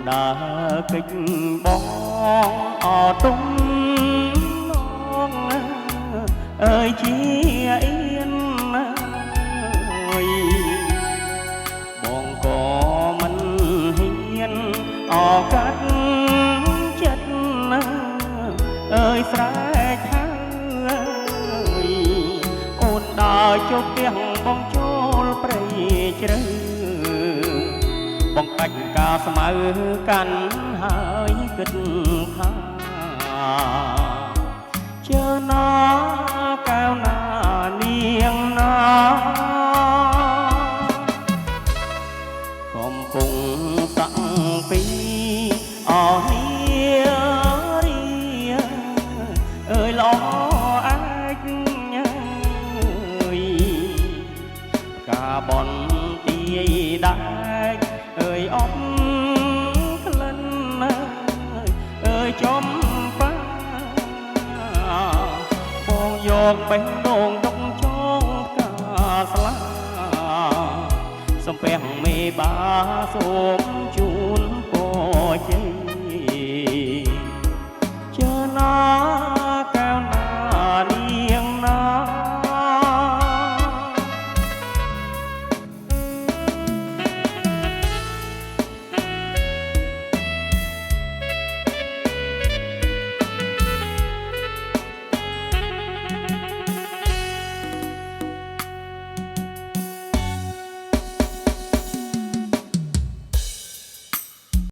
ដើរកិច្ចបងអទុំនងអើយជាអៀនអើយបងក៏មិនហ៊ានអកាត់ចិត្តអើយស្រែកថាអូនដើរចុះផ្ទះបងចូលព្រៃជ្រៅបងកាច់ការស្មៅកាន់ហើយគិតថាជើណាកៅណានាងណាកំពុងតាំងពីអស់នេះរីអើយល្អអាចការបនទីដែរអើយអប់ក្លិនអើយចំបាបងយកបេះដូងទុកចងកាស្លាសំពះមេបាសូមជួ